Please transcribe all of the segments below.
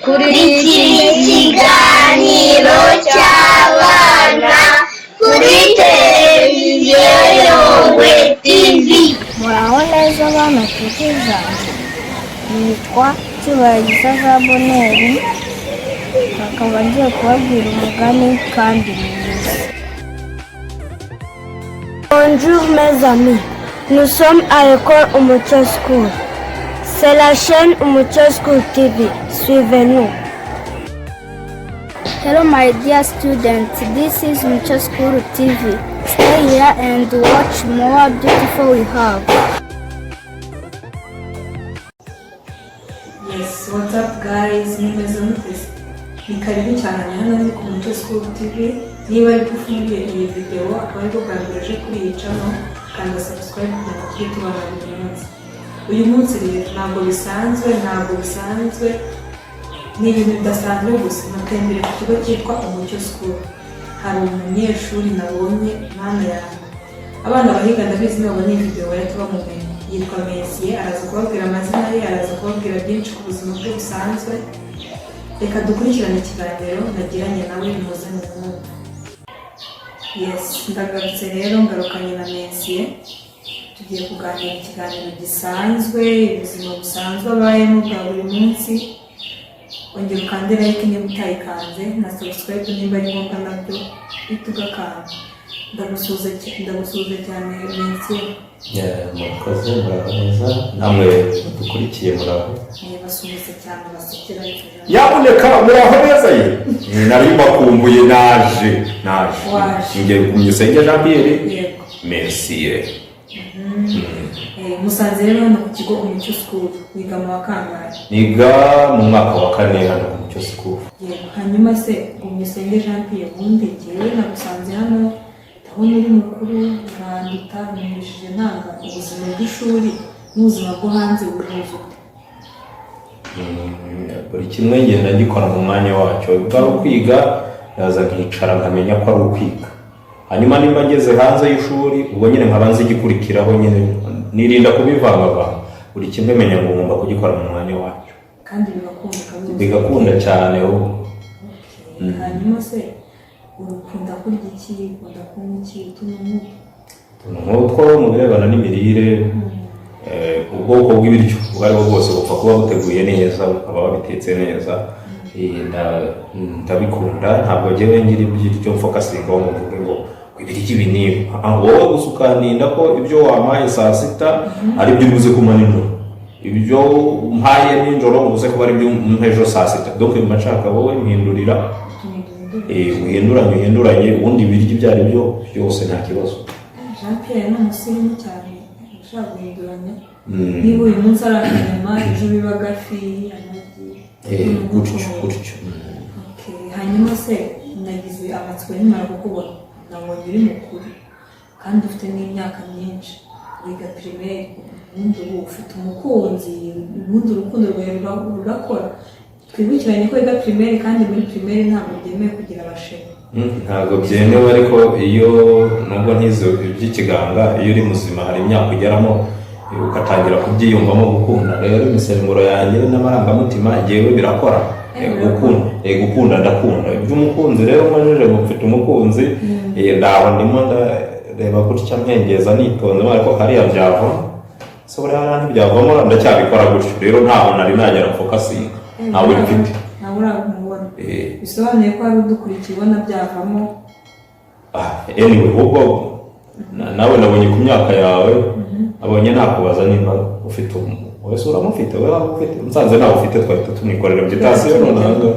kuri iki kiganiro cy'abana kuri televiziyo Yongwe TV. Muraho neza abana tukiza, nitwa Cyubahiro Bonheur, akaba ngiye kubabwira umugani kandi mwiza. Bonjour mes amis, nous sommes à l'école Umucyo School. C'est la chaîne Umucyo School TV. Suivez-nous. Hello my dear students, this is Umucyo School TV. Stay here and watch more beautiful we have. Yes, what's up guys? Nimeze mutese. Ni karibu cyane hano ni ku Umucyo School TV. Niba ari kufunguye iyi video akaba ari kugaragaje kuri iyi channel kandi subscribe kugira ngo tujye tubana buri munsi. Uyu munsi rero ntabwo bisanzwe ni ibintu bidasanzwe gusa. Natembere ku kigo cyitwa Umucyo School. Hari umunyeshuri nabonye mwana yanjye. Abana bahiga ndabizi nabonye iyi video bahita bamumenye. Yitwa Messi, araza kubabwira amazina ye, araza kubabwira byinshi ku buzima bwe busanzwe. Reka dukurikirane ikiganiro nagiranye nawe muze mwumve. Yes, ndagarutse rero ngarukanye na Messi. Tugiye kuganira ikiganiro gisanzwe, ubuzima busanzwe abayemo bwa buri munsi. Ongera ukande like niba utayikanze na subscribe niba ari ngombwa nabyo bitugakanda. Ndagusuze cyane Messi. Murakoze, muraho neza, namwe dukurikiye muraho. Basubize cyane basekera. Yaboneka muraho neza ye. Nari bakumbuye naje. Ngiye kumyusenge Jean Pierre. Merci. Musanze rero hano ku kigo Umucyo School, wiga mu wa kangahe? Niga mu mwaka wa 4 hano ku Umucyo School. Hanyuma se Umuyisenge Jean Pierre ubundi ngewe nagusanze hano aho uri mukuru urandita mwishije ntanga ubuzima bw'ishuri n'ubuzima bwo hanze buruzuye. Buri kimwe ngenda gikora mu mwanya wacyo. Bwa kwiga yaza nkicara nkamenya ko ari ukwiga. Hanyuma nimba ngeze hanze y'ishuri ubwo nyine nkabanza igikurikiraho nyine nirinda kubivanga. Buri kimwe menya ngo ngomba kugikora mu mwanya wacyo. Kandi bigakunda cyane ubu. Hanyuma se urukunda kurya iki, ukunda kunywa iki, nk'utwo mu birebana n'imirire, ubwoko bw'ibiryo ubwo ari bwo bwose bupfa kuba buteguye neza, bukaba babitetse neza. Ndabikunda, ntabwo njyewe ngira ibiryo mfokasinga ngo mvuge ngo ibiryo ibi n'ibi. Wowe gusa ukaninda ko ibyo wampaye saa sita ari byo ubuze kumara nijoro, ibyo mpaye nijoro ubuze kuba ari byo mpejo saa sita. Donc mashaka wowe mpindurira, uhinduranye ubundi ibiryo ibyo ari byo byose nta kibazo. Jean Pierre ni umusirimu cyane, ushaka guhinduranya. Niba uyu munsi ari akanyama, ejo biba agafi, amagi, gutyo. Hanyuma se nagize amatsiko nimara kukubona, nabonye uri mukuru kandi ufite n'imyaka myinshi, wiga primaire, ubundi ubu ufite umukunzi, ubundi urukundo rwawe rurakora. Twibukiranye ko wiga primaire kandi muri primaire ntabwo byemewe kugira abasheri. Ntabwo byemewe, ariko iyo nubwo ntizo by'ikiganga, iyo uri muzima hari imyaka ugeramo ugatangira kubyiyumvamo gukunda. Rero imisemburo yanjye n'amarangamutima yewe birakora. Gukunda ndakunda iby'umukunzi. Rero mwajeje ngo mfite umukunzi, ndaho ndimo ndareba gutya mpengeza nitonze, ariko hariya byava so buriya handi byavamo ndacyabikora gutyo. Rero ntaho nari nagera fokasinga, ntawe mfite. Ntawe uramubona. Bisobanuye ko ari udukurikiye ubona byavamo. Anyway, ubwo nawe nabonye ku myaka yawe, abonye nakubaza niba ufite wese uramufite, wewe ufite nsanze nawe ufite, twahita tumwikorera byitasiyo nonanga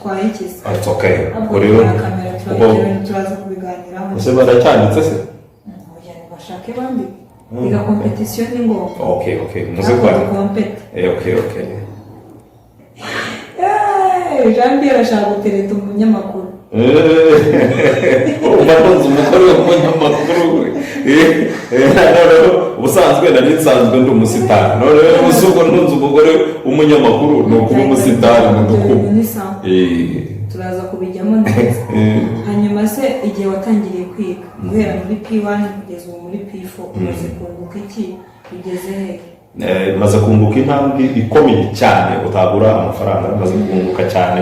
twaye ikisi. It's okay. Ubwo rero turaza kubiganiraho. Ese baracyanditse se? Bashake bandi. Iga competition ni ngombwa. Okay. Muze kwa. Okay. Jean Pierre ashaka gutereta umunyamakuru. Ubatonze umukoro w'umunyamakuru. Ubusanzwe nari nsanzwe ndi umusitari. None usuko ntunze umugore w'umunyamakuru no kuba umusitari mu dukubo. Turaza kubijyamo neza. Hanyuma se igihe watangiriye kwiga guhera muri P1 kugeza muri P4 umaze kunguka iki, bigeze he? maze kunguka intambwe ikomeye cyane utagura amafaranga, maze kunguka cyane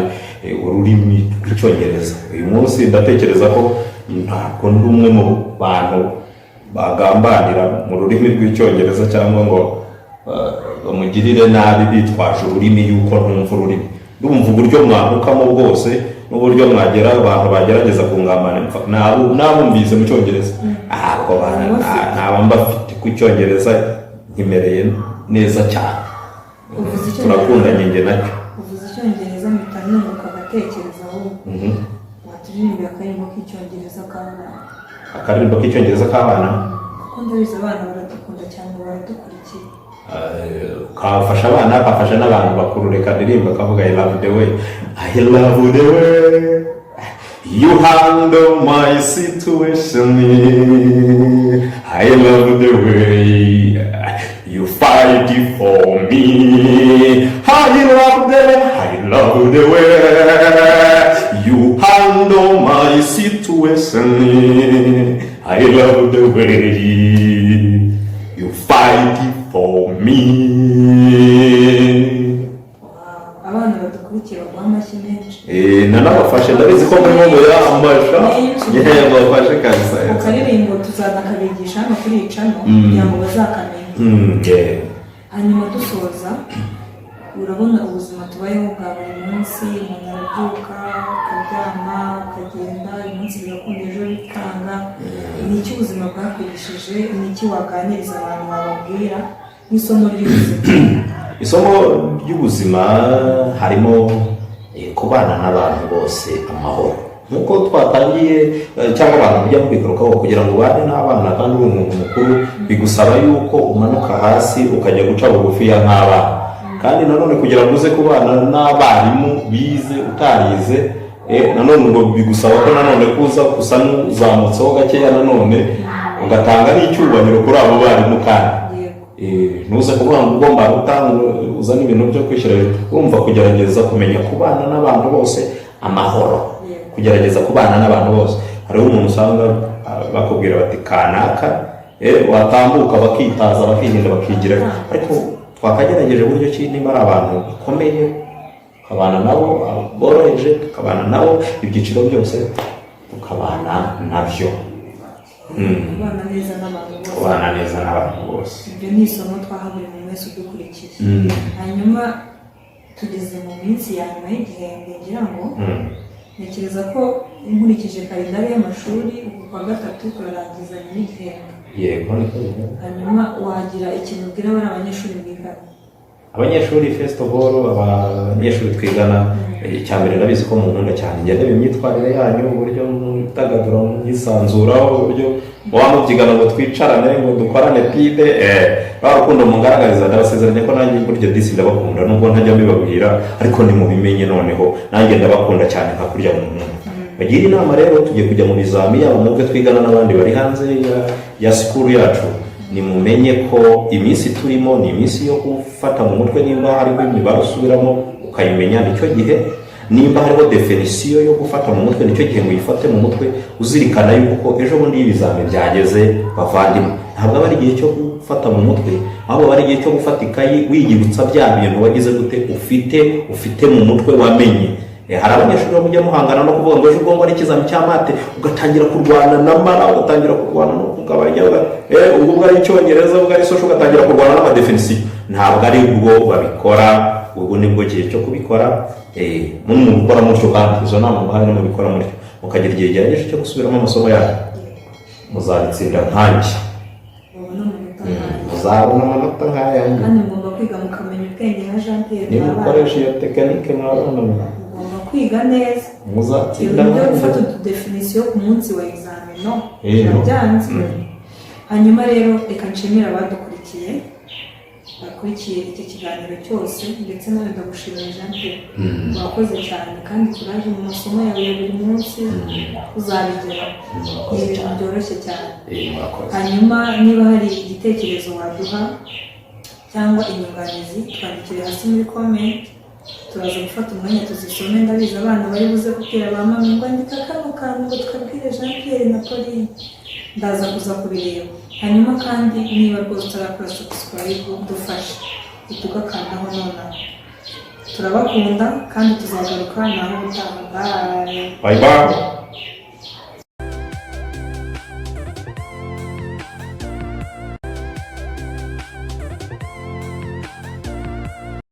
ururimi rw'icyongereza. Uyu munsi ndatekereza ko ntabwo ndi umwe mu bantu bagambanira mu rurimi rw'icyongereza cyangwa ngo bamugirire nabi bitwaje ururimi yuko ntumva ururimi. Ndumva uburyo mwahukamo bwose n'uburyo mwagera abantu bagerageza kungambana nabumvise mu cyongereza ahubwo naba mbafite ku cyongereza nkimereye neza cyane. Turakundanye njye nacyo. Uvuze icyongereza mpita nunguka agatekereza aho waturirimba akaririmbo k'icyongereza k'abana. Akaririmbo k'icyongereza k'abana kuko ndabizi abana baradukunda cyane, baradukurikiye. Kafasha abana, kafasha n'abantu bakuru. Reka ndirimba kavuga I love the way, I love the way you handle my situation, I love the way you fight for me, I love the way you handle my situation, I love the way you fight for me. Abana badukurikiye baguha amashyi menshi. Nanabafashe ndabizi ko muri ngo yamasha yego bafashe kabisa. Ukaririmbo tuzanakabigisha hano kuri icano kugira ngo bazakamenya. Hanyuma dusoza, urabona ubuzima tubayeho bwa buri munsi, umuntu arabyuka akaryama akagenda, umunsi bigakunda ejo bikanga. Ni iki ubuzima bwakwigishije? Ni iki waganiriza abantu bababwira nk'isomo ry'ubuzima? Isomo ry'ubuzima harimo kubana n'abantu bose amahoro. Nkuko twatangiye cyangwa abantu mujya mubigarukaho, kugira ngo ubane n'abana kandi uri umuntu mukuru bigusaba yuko umanuka hasi ukajya guca bugufi ya nk'abana. Kandi nanone kugira ngo uze kubana n'abarimu bize utarize, nanone ngo bigusaba ko nanone kuza gusa n'uzamutseho gakeya, nanone ugatanga n'icyubahiro kuri abo barimu. Kandi ntuze kuvuga ngo ugomba gutanga uzana ibintu byo kwishyira. Urumva kugerageza kumenya kubana n'abantu bose amahoro, kugerageza kubana n'abantu bose. Hariho umuntu usanga bakubwira bati kanaka, watambuka bakitaza bakirinda bakigira, ariko twakagerageje buryo ki niba ari abantu bakomeye tukabana nabo, boroheje tukabana nabo, ibyiciro byose tukabana nabyo. Kubana neza n'abantu bose. Ibyo ni isomo twaha buri muntu wese udukurikiye. Hanyuma tugeze mu minsi ya nyuma y'igihembwe, ngira ngo ntekereza ko nkurikije kalendari y'amashuri uku kwa gatatu turarangizanya n'igihembwe. Yego. Hanyuma wagira ikintu ubwira bari abanyeshuri mwigana? Abanyeshuri first of all, abanyeshuri twigana, icyambere ndabizi ko munkunda cyane, ngende imyitwarire yanyu, uburyo mutagadura mwisanzuraho, uburyo wamubyigana ngo twicarane ngo dukorane pibe, barukundo mungaragariza. Ndabasezeranye ko nanjye buryo disi ndabakunda, nubwo ntajya mbibabwira, ariko ni mubimenye noneho nanjye ndabakunda cyane nka kurya mu muntu. Bagira inama rero, tugiye kujya mu bizami yabo mubwe twigana n'abandi bari hanze ya school yacu. Nimumenye ko iminsi turimo ni iminsi yo gufata mu mutwe. Nimba hariho imibare usubiramo ukayimenya, nicyo gihe. Nimba hariho definisiyo yo gufata mu mutwe, nicyo gihe muyifate mu mutwe, uzirikana yuko ejo bundi y'ibizami byageze. Bavandimwe, ntabwo aba ari igihe cyo gufata mu mutwe, ahubwo ari igihe cyo gufata ikayi wiyibutsa bya bintu wagize gute ufite mu mutwe wamenye. Hari abanyeshuri bamujya muhangana no kuvuga ngo ejo ugomba ari ikizami cya mate, ugatangira kurwana na mara, ugatangira kurwana no kugabanya, ubwo ari icyongereza, ubwo ari social, ugatangira kurwana n'amadefinisiyo. Ntabwo ari ubwo babikora, ubwo nibwo gihe cyo kubikora. Mu gukora mutyo, kandi izo nama muhaye no mubikora mutyo, mukagira igihe gihagije cyo gusubiramo amasomo yanyu, muzabitsinda nkanjye, muzabona amanota nk'ayanjye. Kandi mugomba kwiga mukamenya ubwenge nka Jean Pierre. Nimukoresha iyo tekinike mwabona kwiga neza, muzatsinda. Ibyo gufata utudefinisiyo ku munsi wa examen no byanze. Hanyuma rero reka nshimira abadukurikiye, bakurikiye iki kiganiro cyose, ndetse nawe ndagushimira Jean Pierre. Wakoze cyane kandi kuraje mu masomo yawe ya buri munsi, uzabigeraho. Ni ibintu byoroshye cyane. Hanyuma niba hari igitekerezo waduha cyangwa inyunganizi, twandikire hasi muri comment. Turaza gufata umwanya tuzisome. Ndabizi abana bari buze kubwira ba mama ngo andika kano kantu ngo tukabwire Jean Pierre na Pauline. ndaza kuza kubireba. Hanyuma kandi niba rwose utarakora subscribe dufashe tugakandaho nonaha. Turabakunda kandi tuzagaruka naho utaha. Bye. Bye bye.